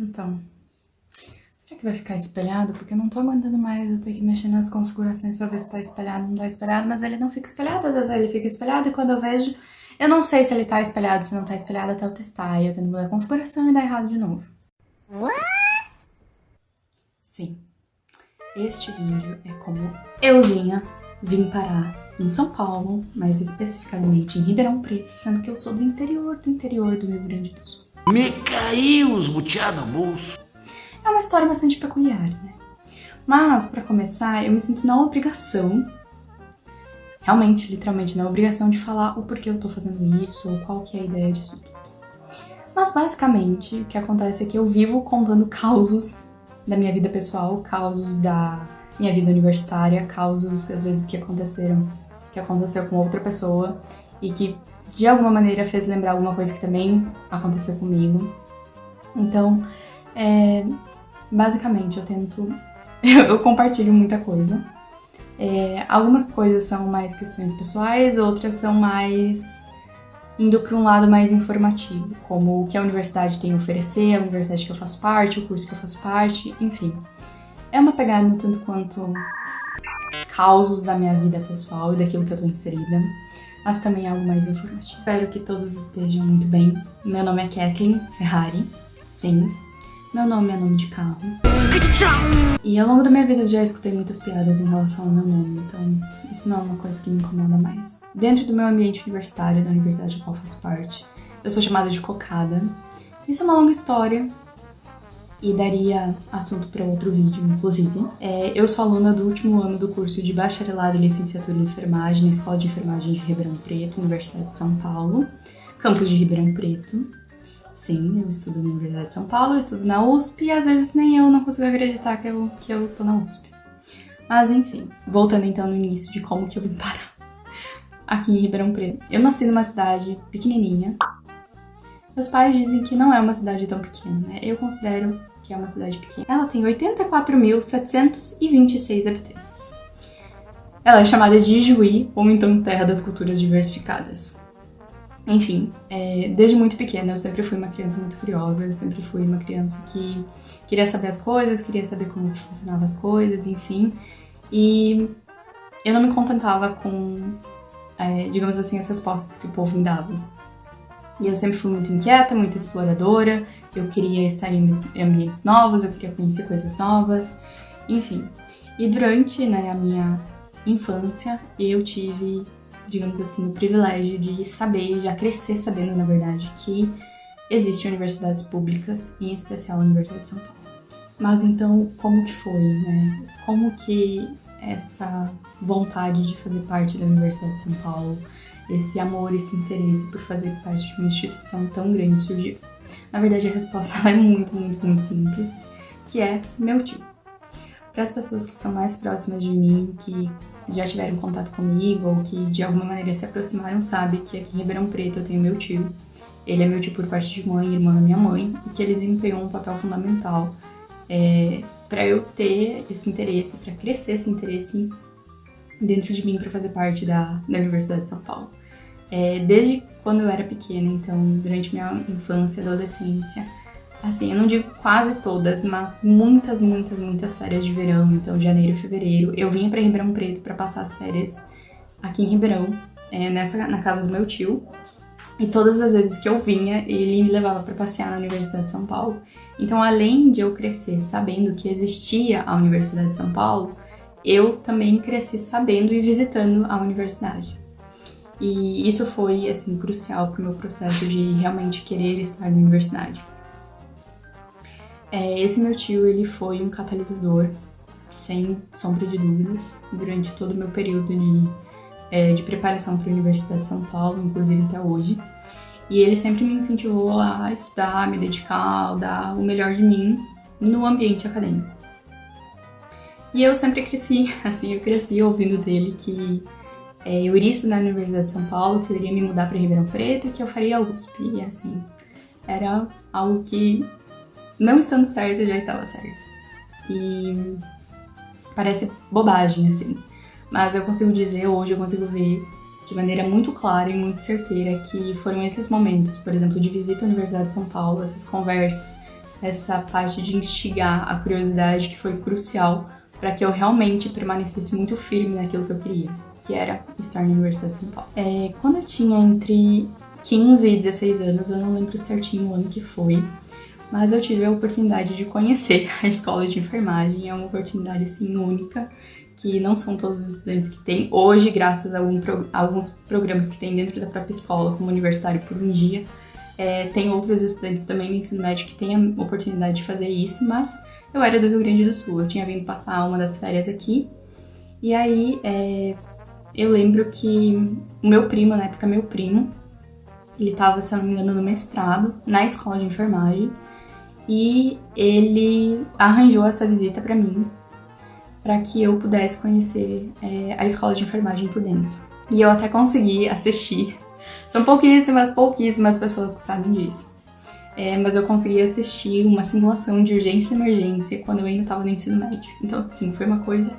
Então, será que vai ficar espelhado? Porque eu não tô aguentando mais eu ter que mexer nas configurações pra ver se tá espelhado ou não tá espelhado, mas ele não fica espelhado, às vezes ele fica espelhado e quando eu vejo, eu não sei se ele tá espelhado, se não tá espelhado até eu testar, e eu tento mudar a configuração e dá errado de novo. Sim, este vídeo é como euzinha vim parar em São Paulo, mais especificamente em Ribeirão Preto, sendo que eu sou do interior do Rio Grande do Sul. Me caiu os butiá do bolso. É uma história bastante peculiar, né? Mas, pra começar, eu me sinto na obrigação, realmente, literalmente, na obrigação de falar o porquê eu tô fazendo isso, ou qual que é a ideia disso tudo. Mas, basicamente, o que acontece é que eu vivo contando causos da minha vida pessoal, causos da minha vida universitária, causos, às vezes, que aconteceu com outra pessoa, e que, de alguma maneira, fez lembrar alguma coisa que também aconteceu comigo. Então, basicamente, eu tento... eu compartilho muita coisa. Algumas coisas são mais questões pessoais, outras são mais indo para um lado mais informativo, como o que a universidade tem a oferecer, a universidade que eu faço parte, o curso que eu faço parte, enfim. É uma pegada um tanto quanto causos da minha vida pessoal e daquilo que eu tô inserida, mas também algo mais informativo. Espero que todos estejam muito bem. Meu nome é Kathleen Ferrari, sim. Meu nome é nome de carro. E ao longo da minha vida eu já escutei muitas piadas em relação ao meu nome, então isso não é uma coisa que me incomoda mais. Dentro do meu ambiente universitário, da universidade a qual faço parte, eu sou chamada de cocada. Isso é uma longa história e daria assunto para outro vídeo, inclusive. Eu sou aluna do último ano do curso de bacharelado e licenciatura em enfermagem na Escola de Enfermagem de Ribeirão Preto, Universidade de São Paulo, campus de Ribeirão Preto. Sim, eu estudo na Universidade de São Paulo, eu estudo na USP e às vezes nem eu não consigo acreditar que eu tô na USP. Mas enfim, voltando então no início de como que eu vim parar aqui em Ribeirão Preto. Eu nasci numa cidade pequenininha. Meus pais dizem que não é uma cidade tão pequena, né? Eu considero que é uma cidade pequena. Ela tem 84.726 habitantes. Ela é chamada de Ijuí, ou então Terra das Culturas Diversificadas. Enfim, desde muito pequena eu sempre fui uma criança muito curiosa, eu sempre fui uma criança que queria saber as coisas, queria saber como que funcionavam as coisas, enfim. E eu não me contentava com, digamos assim, as respostas que o povo me dava. E eu sempre fui muito inquieta, muito exploradora, eu queria estar em ambientes novos, eu queria conhecer coisas novas, enfim. E durante, a minha infância, eu tive, digamos assim, o privilégio de saber, já crescer sabendo, na verdade, que existem universidades públicas, em especial a Universidade de São Paulo. Mas então, como que foi, né? Como que essa vontade de fazer parte da Universidade de São Paulo, esse amor, esse interesse por fazer parte de uma instituição tão grande surgiu? Na verdade, a resposta é muito, muito, muito simples, que é meu tio. Para as pessoas que são mais próximas de mim, que já tiveram contato comigo ou que de alguma maneira se aproximaram, sabe que aqui em Ribeirão Preto eu tenho meu tio. Ele é meu tio por parte de mãe, irmã da minha mãe, e que ele desempenhou um papel fundamental para eu ter esse interesse, para crescer esse interesse dentro de mim para fazer parte da Universidade de São Paulo. Desde quando eu era pequena, então durante minha infância e adolescência, assim, eu não digo quase todas, mas muitas, muitas, muitas férias de verão, então janeiro e fevereiro, eu vinha para Ribeirão Preto para passar as férias aqui em Ribeirão, na casa do meu tio. E todas as vezes que eu vinha, ele me levava para passear na Universidade de São Paulo. Então, além de eu crescer sabendo que existia a Universidade de São Paulo, eu também cresci sabendo e visitando a universidade. E isso foi, assim, crucial para o meu processo de realmente querer estar na universidade. Esse meu tio, ele foi um catalisador, sem sombra de dúvidas, durante todo o meu período de preparação para a Universidade de São Paulo, inclusive até hoje. E ele sempre me incentivou a estudar, a me dedicar, a dar o melhor de mim no ambiente acadêmico. E eu sempre cresci, assim, eu cresci ouvindo dele que eu iria estudar na Universidade de São Paulo, que eu iria me mudar para Ribeirão Preto e que eu faria a USP. E assim, era algo que, não estando certo, já estava certo. E parece bobagem, assim. Mas eu consigo dizer, hoje eu consigo ver de maneira muito clara e muito certeira que foram esses momentos, por exemplo, de visita à Universidade de São Paulo, essas conversas essa parte de instigar a curiosidade que foi crucial para que eu realmente permanecesse muito firme naquilo que eu queria, que era estar na Universidade de São Paulo. Quando eu tinha entre 15 e 16 anos, eu não lembro certinho o ano que foi, mas eu tive a oportunidade de conhecer a escola de enfermagem. É uma oportunidade, assim, única, que não são todos os estudantes que têm. Hoje, graças a alguns programas que tem dentro da própria escola, como Universitário por um Dia, tem outros estudantes também no ensino médio que têm a oportunidade de fazer isso, mas eu era do Rio Grande do Sul, eu tinha vindo passar uma das férias aqui, e aí eu lembro que o meu primo, na época ele estava, se eu não me engano, no mestrado, na escola de enfermagem, e ele arranjou essa visita pra mim, para que eu pudesse conhecer a escola de enfermagem por dentro. E eu até consegui assistir. São pouquíssimas pessoas que sabem disso. Mas eu consegui assistir uma simulação de urgência e emergência quando eu ainda estava no ensino médio. Então, assim, foi uma coisa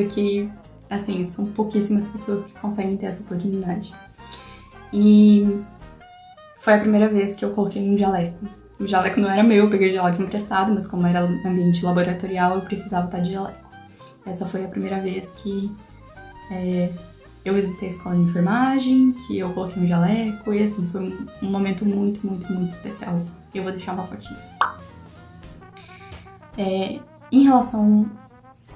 que, assim, são pouquíssimas pessoas que conseguem ter essa oportunidade. E foi a primeira vez que eu coloquei um jaleco. O jaleco não era meu, eu peguei o jaleco emprestado, mas como era ambiente laboratorial, eu precisava estar de jaleco. Essa foi a primeira vez que eu visitei a escola de enfermagem, que eu coloquei um jaleco, e assim, foi um momento muito, muito, muito especial. Eu vou deixar uma fotinha. Em relação,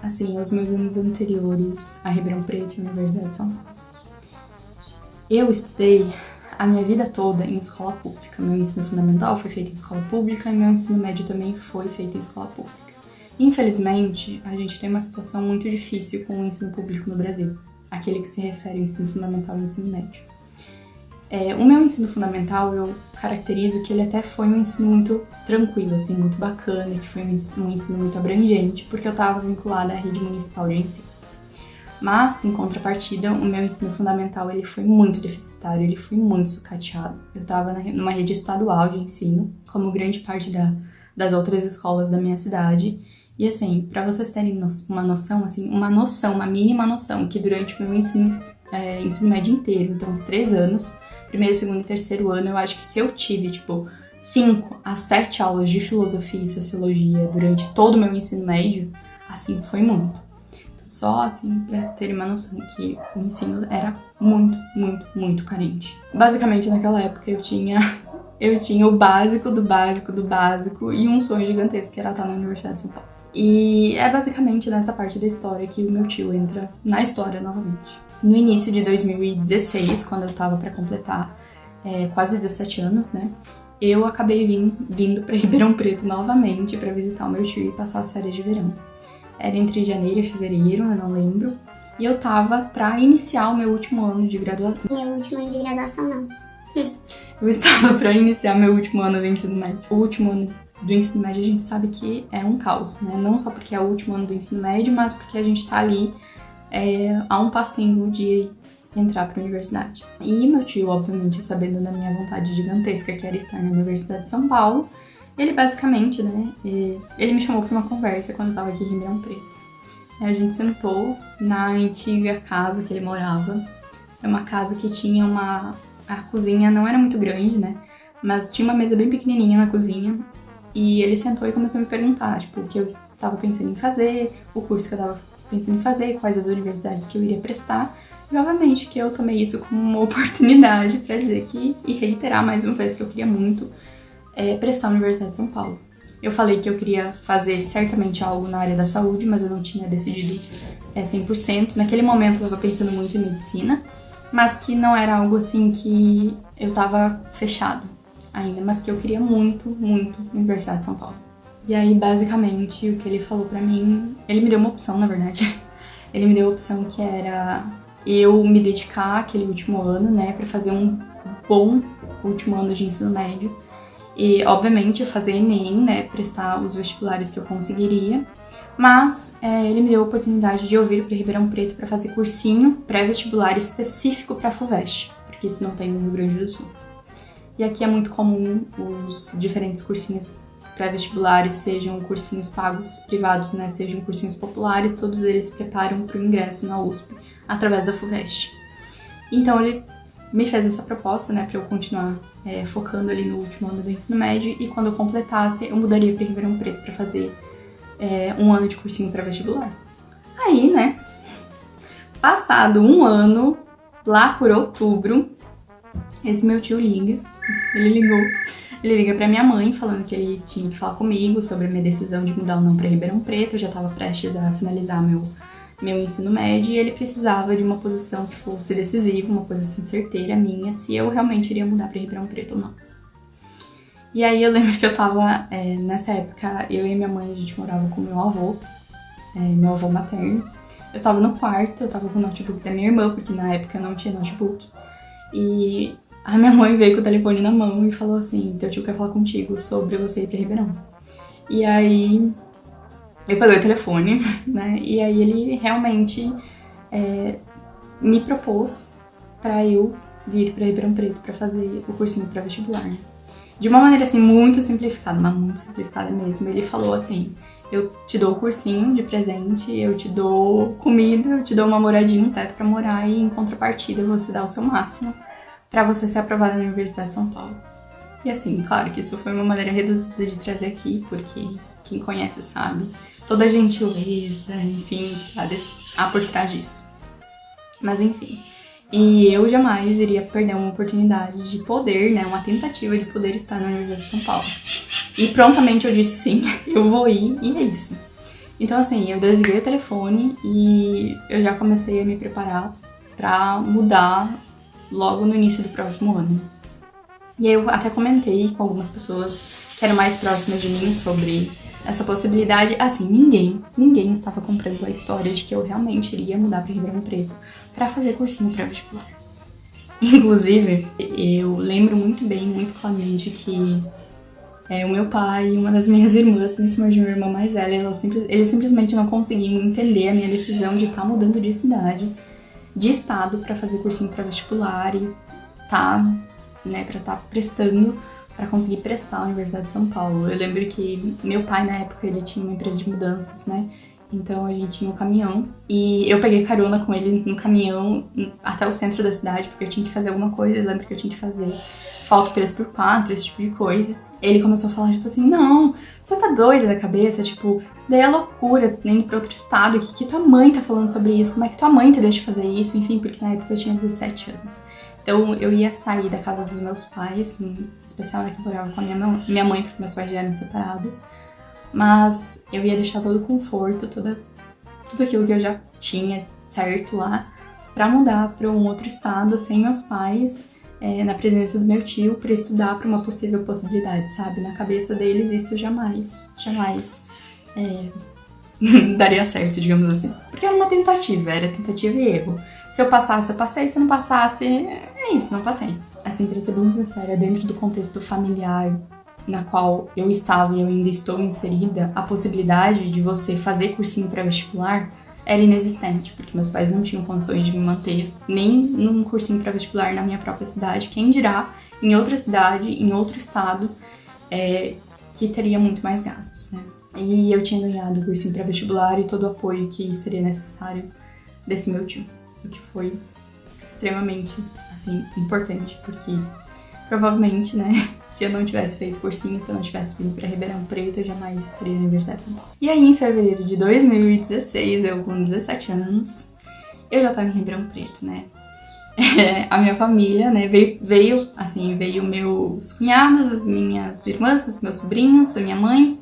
assim, aos meus anos anteriores a Ribeirão Preto e a Universidade de São Paulo, eu estudei a minha vida toda em escola pública. Meu ensino fundamental foi feito em escola pública e meu ensino médio também foi feito em escola pública. Infelizmente, a gente tem uma situação muito difícil com o ensino público no Brasil, aquele que se refere ao ensino fundamental e ao ensino médio. O meu ensino fundamental, eu caracterizo que ele até foi um ensino muito tranquilo, assim, muito bacana, que foi um ensino muito abrangente, porque eu estava vinculada à rede municipal de ensino. Mas, em contrapartida, o meu ensino fundamental ele foi muito deficitário, ele foi muito sucateado. Eu estava numa rede estadual de ensino, como grande parte das outras escolas da minha cidade. E assim, para vocês terem uma noção, assim, uma mínima noção, que durante o meu ensino médio inteiro, então os 3 anos, primeiro, segundo e terceiro ano, eu acho que se eu tive, 5 a 7 aulas de filosofia e sociologia durante todo o meu ensino médio, assim, foi muito. Só, assim, pra terem uma noção que o ensino era muito, muito, muito carente. Basicamente, naquela época, eu tinha o básico do básico do básico e um sonho gigantesco, que era estar na Universidade de São Paulo. E é basicamente nessa parte da história que o meu tio entra na história novamente. No início de 2016, quando eu tava pra completar quase 17 anos, né, eu acabei vindo pra Ribeirão Preto novamente pra visitar o meu tio e passar as férias de verão. Era entre janeiro e fevereiro, eu não lembro. E eu tava pra iniciar o meu último ano de graduação. Meu último ano de graduação, não. Eu estava pra iniciar meu último ano do ensino médio. O último ano do ensino médio a gente sabe que é um caos, né? Não só porque é o último ano do ensino médio, mas porque a gente tá ali a um passinho de entrar pra universidade. E meu tio, obviamente, sabendo da minha vontade gigantesca que era estar na Universidade de São Paulo, ele basicamente, né, ele me chamou pra uma conversa quando eu tava aqui em Ribeirão Preto. A gente sentou na antiga casa que ele morava. É uma casa que tinha a cozinha não era muito grande, né, mas tinha uma mesa bem pequenininha na cozinha. E ele sentou e começou a me perguntar, o que eu tava pensando em fazer, o curso que eu tava pensando em fazer, quais as universidades que eu iria prestar. E, obviamente, que eu tomei isso como uma oportunidade pra dizer e reiterar mais uma vez que eu queria muito prestar a Universidade de São Paulo. Eu falei que eu queria fazer certamente algo na área da saúde, mas eu não tinha decidido 100%. Naquele momento eu estava pensando muito em medicina, mas que não era algo assim que eu estava fechado ainda, mas que eu queria muito, muito Universidade de São Paulo. E aí, basicamente, o que ele falou pra mim, ele me deu uma opção, na verdade. Ele me deu a opção que era eu me dedicar àquele último ano, né, pra fazer um bom último ano de ensino médio. E, obviamente, fazer Enem, né, prestar os vestibulares que eu conseguiria. Mas ele me deu a oportunidade de eu vir para Ribeirão Preto para fazer cursinho pré-vestibular específico para a FUVEST, porque isso não tem no Rio Grande do Sul. E aqui é muito comum os diferentes cursinhos pré-vestibulares, sejam cursinhos pagos privados, né, sejam cursinhos populares, todos eles preparam para o ingresso na USP através da FUVEST. Então ele me fez essa proposta, né, pra eu continuar focando ali no último ano do ensino médio, e quando eu completasse, eu mudaria pra Ribeirão Preto pra fazer um ano de cursinho pré-vestibular. Aí, né, passado um ano, lá por outubro, esse meu tio liga, ele liga pra minha mãe, falando que ele tinha que falar comigo sobre a minha decisão de mudar ou não pra Ribeirão Preto. Eu já tava prestes a finalizar meu ensino médio, e ele precisava de uma posição que fosse decisiva, uma posição certeira minha, se eu realmente iria mudar pra Ribeirão Preto ou não. E aí eu lembro que eu tava, nessa época, eu e minha mãe, a gente morava com meu avô materno. Eu tava no quarto, eu tava com o notebook da minha irmã, porque na época eu não tinha notebook. E a minha mãe veio com o telefone na mão e falou assim: teu tio quer falar contigo sobre você ir pra Ribeirão. E aí eu peguei o telefone, né? E aí ele realmente me propôs pra eu vir pra Ribeirão Preto pra fazer o cursinho pré-vestibular, né? De uma maneira assim muito simplificada, mas muito simplificada mesmo. Ele falou assim: eu te dou o cursinho de presente, eu te dou comida, eu te dou uma moradinha, um teto pra morar, e em contrapartida você dá o seu máximo pra você ser aprovada na Universidade de São Paulo. E assim, claro que isso foi uma maneira reduzida de trazer aqui, porque quem conhece sabe toda a gentileza, enfim, que há por trás disso. Mas enfim, e eu jamais iria perder uma oportunidade de poder, né, uma tentativa de poder estar na Universidade de São Paulo. E prontamente eu disse sim, eu vou ir, e é isso. Então assim, eu desliguei o telefone e eu já comecei a me preparar pra mudar logo no início do próximo ano. E aí eu até comentei com algumas pessoas que eram mais próximas de mim sobre essa possibilidade. Assim, ninguém estava comprando a história de que eu realmente iria mudar para Ribeirão Preto para fazer cursinho pré-vestibular. Inclusive, eu lembro muito bem, muito claramente, que o meu pai e uma das minhas irmãs, principalmente minha irmã mais velha, eles simplesmente não conseguiam entender a minha decisão de estar mudando de cidade, de estado, para fazer cursinho pré-vestibular e pra estar prestando, para conseguir prestar a Universidade de São Paulo. Eu lembro que meu pai, na época, ele tinha uma empresa de mudanças, né? Então a gente tinha um caminhão e eu peguei carona com ele no caminhão até o centro da cidade, porque eu tinha que fazer alguma coisa. Eu lembro que eu tinha que fazer foto 3x4, esse tipo de coisa. Ele começou a falar, tipo assim: não, você tá doida da cabeça? Tipo, isso daí é loucura, indo pra outro estado, que tua mãe tá falando sobre isso, como é que tua mãe te deixa fazer isso? Enfim, porque na época eu tinha 17 anos. Então eu ia sair da casa dos meus pais, em especial, né, que eu morava com a minha mãe, porque meus pais já eram separados. Mas eu ia deixar todo o conforto, tudo aquilo que eu já tinha certo lá, pra mudar pra um outro estado, sem meus pais, na presença do meu tio, pra estudar pra uma possível possibilidade, sabe? Na cabeça deles isso jamais daria certo, digamos assim. Porque era tentativa e erro. Se eu passasse, eu passei. Se eu não passasse, é isso, não passei. Assim, pra ser bem sincera, dentro do contexto familiar na qual eu estava e eu ainda estou inserida, a possibilidade de você fazer cursinho pré-vestibular era inexistente, porque meus pais não tinham condições de me manter nem num cursinho pré-vestibular na minha própria cidade, quem dirá em outra cidade, em outro estado, que teria muito mais gastos, né? E eu tinha ganhado o cursinho pré-vestibular e todo o apoio que seria necessário desse meu tio, o que foi extremamente, assim, importante, porque provavelmente, né, se eu não tivesse feito cursinho, se eu não tivesse vindo pra Ribeirão Preto, eu jamais estaria na Universidade de São Paulo. E aí, em fevereiro de 2016, eu com 17 anos, eu já tava em Ribeirão Preto, né? A minha família, né, veio meus cunhados, as minhas irmãs, os meus sobrinhos, a minha mãe.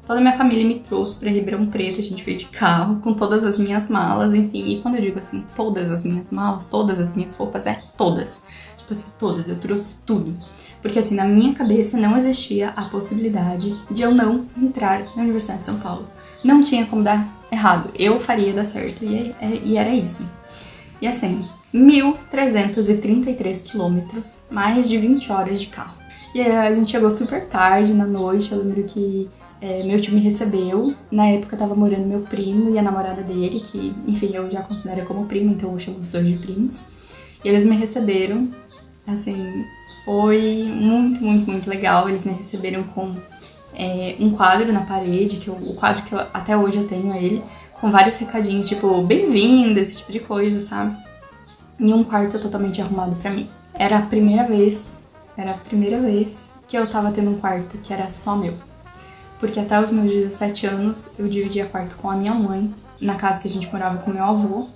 Toda a minha família me trouxe pra Ribeirão Preto, a gente veio de carro, com todas as minhas malas, enfim. E quando eu digo assim, todas as minhas malas, todas as minhas roupas, todas. Tipo assim, todas, eu trouxe tudo. Porque assim, na minha cabeça não existia a possibilidade de eu não entrar na Universidade de São Paulo. Não tinha como dar errado, eu faria dar certo, e era isso. E assim, 1.333 quilômetros, mais de 20 horas de carro. E aí a gente chegou super tarde, na noite, eu lembro que meu tio me recebeu. Na época tava morando meu primo e a namorada dele, que, enfim, eu já considero como primo, então eu chamo os dois de primos. E eles me receberam, assim, foi muito, muito, muito legal. Eles me receberam com um quadro na parede, o quadro que até hoje eu tenho ele, com vários recadinhos, tipo, bem-vindo, esse tipo de coisa, sabe? E um quarto totalmente arrumado pra mim. Era a primeira vez que eu tava tendo um quarto que era só meu. Porque até os meus 17 anos eu dividia quarto com a minha mãe, na casa que a gente morava com meu avô.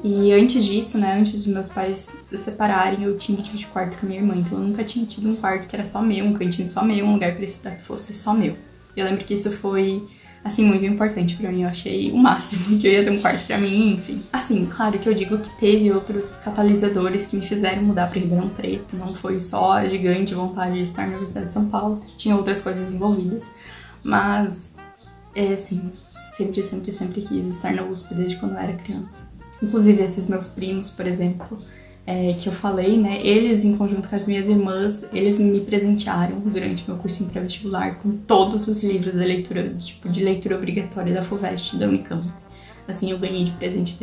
E antes disso, né, antes dos meus pais se separarem, eu tinha que dividir quarto com a minha irmã. Então eu nunca tinha tido um quarto que era só meu, um cantinho só meu, um lugar pra estudar que fosse só meu. Eu lembro que isso foi, assim, muito importante pra mim. Eu achei o máximo que eu ia ter um quarto pra mim, enfim. Assim, claro que eu digo que teve outros catalisadores que me fizeram mudar pra Ribeirão Preto. Não foi só a gigante vontade de estar na Universidade de São Paulo. Tinha outras coisas envolvidas. Mas, assim, sempre quis estar na USP desde quando eu era criança. Inclusive, esses meus primos, por exemplo, que eu falei, né? Eles, em conjunto com as minhas irmãs, eles me presentearam durante meu cursinho pré-vestibular com todos os livros da leitura, tipo, de leitura obrigatória da FUVEST, da Unicamp. Assim, eu ganhei de presente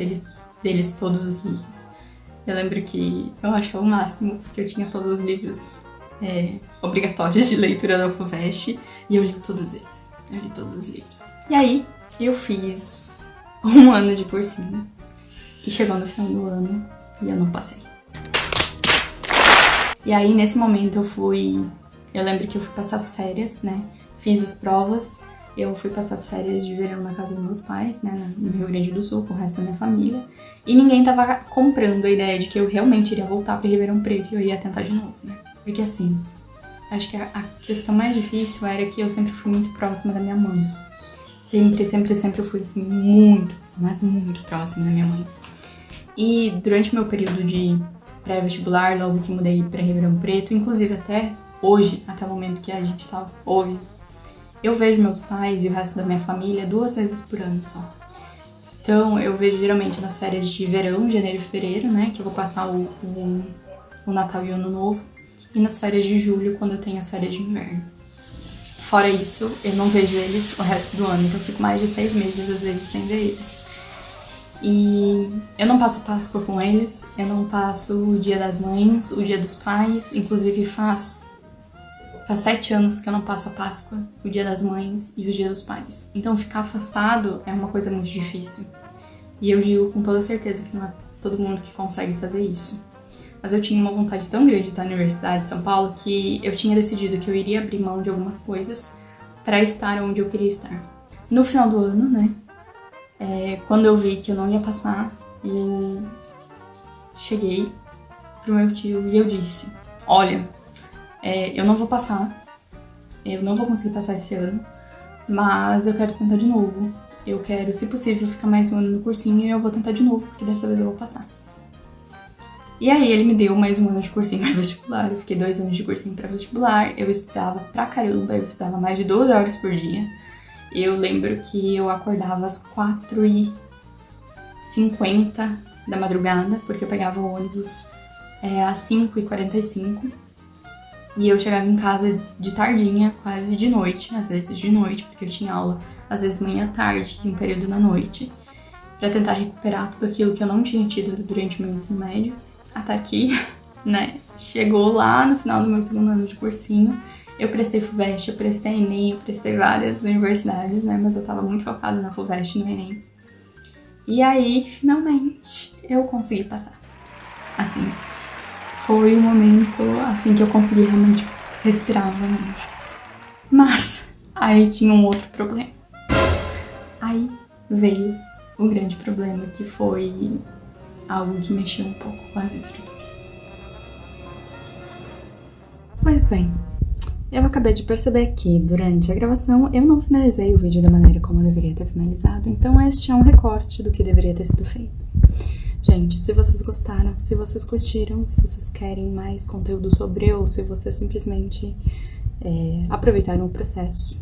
deles todos os livros. Eu lembro que eu achava o máximo, porque eu tinha todos os livros obrigatórios de leitura da FUVEST e eu li todos eles. Eu li todos os livros. E aí, eu fiz um ano de cursinho. E chegou no final do ano e eu não passei. E aí, nesse momento, eu lembro que eu fui passar as férias, né? Fiz as provas, eu fui passar as férias de verão na casa dos meus pais, né? No Rio Grande do Sul, com o resto da minha família. E ninguém tava comprando a ideia de que eu realmente iria voltar pra Ribeirão Preto e eu ia tentar de novo, né? Porque assim, acho que a questão mais difícil era que eu sempre fui muito próxima da minha mãe. Sempre eu fui, assim, muito, mas muito próxima da minha mãe. E durante o meu período de pré-vestibular, logo que mudei pra Ribeirão Preto, inclusive até hoje, até o momento que a gente ouve, eu vejo meus pais e o resto da minha família 2 vezes por ano só. Então, eu vejo geralmente nas férias de verão, janeiro e fevereiro, né, que eu vou passar o Natal e o Ano Novo, e nas férias de julho, quando eu tenho as férias de inverno. Fora isso, eu não vejo eles o resto do ano, então eu fico mais de 6 meses, às vezes, sem ver eles. E eu não passo Páscoa com eles, eu não passo o Dia das Mães, o Dia dos Pais, inclusive faz 7 anos que eu não passo a Páscoa, o Dia das Mães e o Dia dos Pais. Então ficar afastado é uma coisa muito difícil. E eu digo com toda certeza que não é todo mundo que consegue fazer isso. Mas eu tinha uma vontade tão grande de estar na Universidade de São Paulo que eu tinha decidido que eu iria abrir mão de algumas coisas para estar onde eu queria estar. No final do ano, né? Quando eu vi que eu não ia passar, eu cheguei pro meu tio e eu disse: olha, eu não vou passar, eu não vou conseguir passar esse ano, mas eu quero tentar de novo. Eu quero, se possível, ficar mais um ano no cursinho e eu vou tentar de novo, porque dessa vez eu vou passar. E aí ele me deu mais um ano de cursinho pré-vestibular, eu fiquei 2 anos de cursinho pré-vestibular, eu estudava pra caramba, eu estudava mais de 12 horas por dia. Eu lembro que eu acordava às 4h50 da madrugada, porque eu pegava o ônibus às 5h45. E eu chegava em casa de tardinha, quase de noite, às vezes de noite, porque eu tinha aula, às vezes manhã-tarde, de um período da noite, pra tentar recuperar tudo aquilo que eu não tinha tido durante o meu ensino médio. Até aqui, né? Chegou lá no final do meu 2º ano de cursinho. Eu prestei FUVEST, eu prestei ENEM, eu prestei várias universidades, né? Mas eu tava muito focada na FUVEST e no ENEM. E aí, finalmente, eu consegui passar. Assim, foi um momento, assim, que eu consegui realmente respirar novamente. Mas, aí tinha um outro problema. Aí veio o grande problema, que foi algo que mexeu um pouco com as estruturas. Pois bem, eu acabei de perceber que, durante a gravação, eu não finalizei o vídeo da maneira como eu deveria ter finalizado, então este é um recorte do que deveria ter sido feito. Gente, se vocês gostaram, se vocês curtiram, se vocês querem mais conteúdo sobre eu, ou se vocês simplesmente aproveitaram o processo,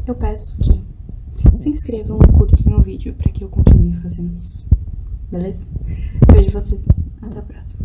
eu peço que se inscrevam e curtam o vídeo para que eu continue fazendo isso. Beleza? Vejo vocês. Até a próxima.